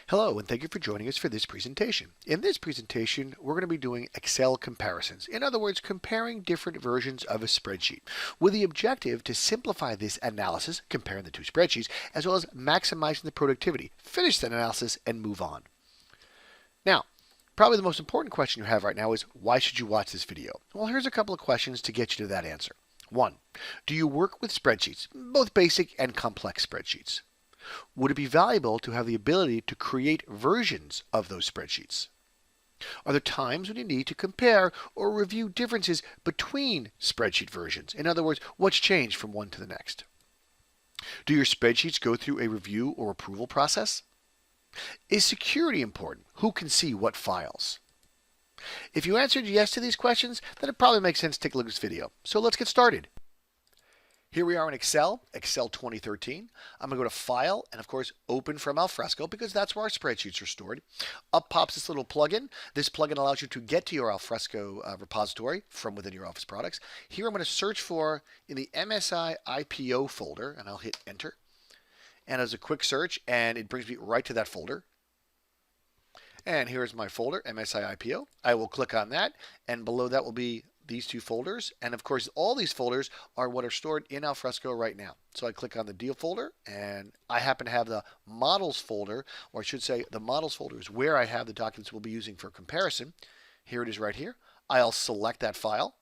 Hello, and thank you for joining us for this presentation. In this presentation, we're going to be doing Excel comparisons. In other words, comparing different versions of a spreadsheet with the objective to simplify this analysis, comparing the two spreadsheets, as well as maximizing the productivity. Finish that analysis and move on. Now, probably the most important question you have right now is, why should you watch this video? Well, here's a couple of questions to get you to that answer. 1. Do you work with spreadsheets, both basic and complex spreadsheets? Would it be valuable to have the ability to create versions of those spreadsheets? Are there times when you need to compare or review differences between spreadsheet versions? In other words, what's changed from one to the next? Do your spreadsheets go through a review or approval process? Is security important? Who can see what files? If you answered yes to these questions, then it probably makes sense to take a look at this video. So let's get started. Here we are in Excel 2013. I'm going to go to File and, of course, Open from Alfresco because that's where our spreadsheets are stored. Up pops this little plugin. This plugin allows you to get to your Alfresco repository from within your Office products. Here I'm going to search for in the MSI IPO folder, and I'll hit Enter. And as a quick search, and it brings me right to that folder. And here's my folder, MSI IPO. I will click on that, and below that will be these two folders, and of course all these folders are what are stored in Alfresco right now. So I click on the deal folder, and I happen to have the models folder, or I should say the models folder is where I have the documents we'll be using for comparison. Here it is right here. I'll select that file,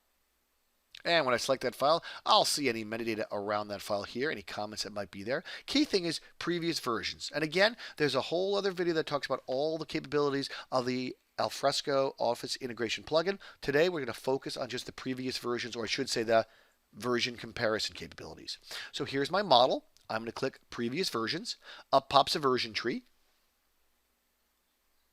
and when I select that file, I'll see any metadata around that file here, any comments that might be there. Key thing is previous versions, and again, there's a whole other video that talks about all the capabilities of the Alfresco Office Integration plugin. Today we're going to focus on just the previous versions, or I should say the version comparison capabilities. So here's my model. I'm going to click Previous Versions. Up pops a version tree.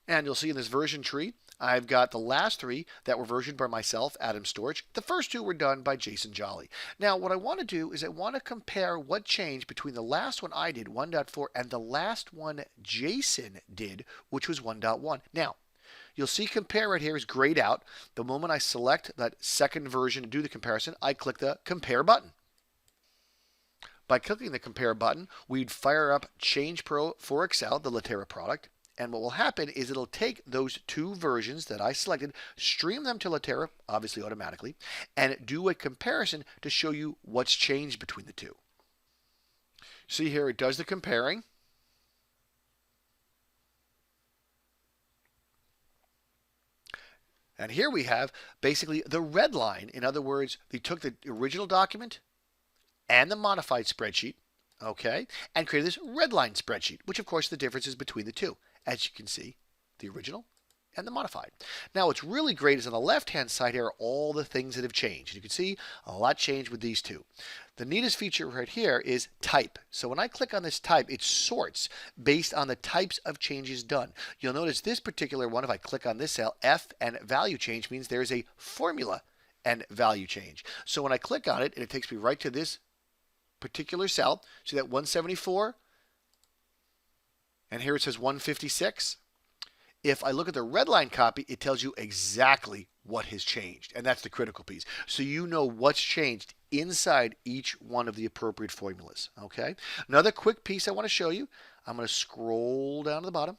And you'll see in this version tree, I've got the last three that were versioned by myself, Adam Storch. The first two were done by Jason Jolly. Now, what I want to do is I want to compare what changed between the last one I did, 1.4, and the last one Jason did, which was 1.1. Now, you'll see compare right here is grayed out. The moment I select that second version to do the comparison, I click the compare button. By clicking the compare button, we'd fire up Change Pro for Excel, the Latera product. And what will happen is it'll take those two versions that I selected, stream them to Latera, obviously automatically, and do a comparison to show you what's changed between the two. See here, it does the comparing. And here we have basically the red line. In other words, they took the original document and the modified spreadsheet, okay, and created this red line spreadsheet, which of course the difference is between the two. As you can see, the original and the modified. Now what's really great is on the left-hand side here are all the things that have changed. You can see a lot changed with these two. The neatest feature right here is type. So when I click on this type, it sorts based on the types of changes done. You'll notice this particular one, if I click on this cell, F and value change means there's a formula and value change. So when I click on it, and it takes me right to this particular cell, see that 174, and here it says 156. If I look at the red line copy, it tells you exactly what has changed. And that's the critical piece. So you know what's changed inside each one of the appropriate formulas. Okay. Another quick piece I want to show you. I'm going to scroll down to the bottom.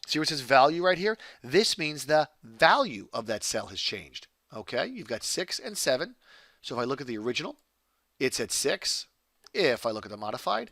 See where it says value right here? This means the value of that cell has changed. Okay. You've got 6 and 7. So if I look at the original, it's at 6. If I look at the modified,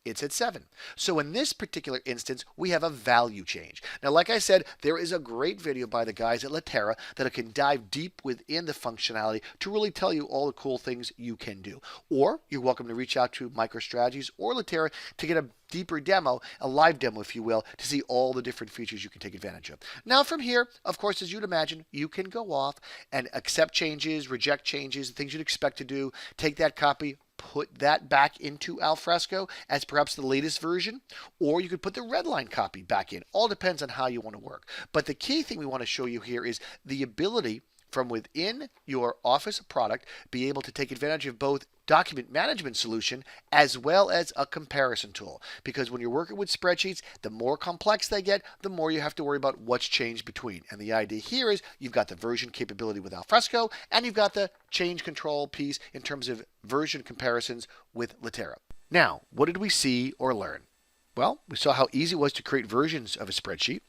it's at 7. So in this particular instance, we have a value change. Now, like I said, there is a great video by the guys at Latera that can dive deep within the functionality to really tell you all the cool things you can do. Or you're welcome to reach out to MicroStrategies or Latera to get a deeper demo, a live demo, if you will, to see all the different features you can take advantage of. Now from here, of course, as you'd imagine, you can go off and accept changes, reject changes, the things you'd expect to do, take that copy, put that back into Alfresco as perhaps the latest version, or you could put the red line copy back in. All depends on how you want to work. But the key thing we want to show you here is the ability from within your Office product be able to take advantage of both document management solution as well as a comparison tool. Because when you're working with spreadsheets, the more complex they get, the more you have to worry about what's changed between. And the idea here is you've got the version capability with Alfresco, and you've got the change control piece in terms of version comparisons with Latera. Now, what did we see or learn? Well, we saw how easy it was to create versions of a spreadsheet,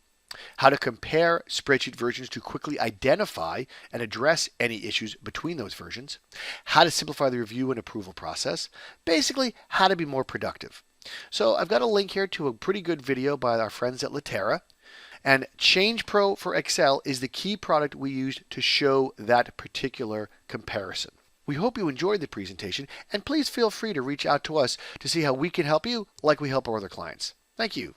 how to compare spreadsheet versions to quickly identify and address any issues between those versions, how to simplify the review and approval process, basically how to be more productive. So I've got a link here to a pretty good video by our friends at Litera. And Change Pro for Excel is the key product we used to show that particular comparison. We hope you enjoyed the presentation, and please feel free to reach out to us to see how we can help you like we help our other clients. Thank you.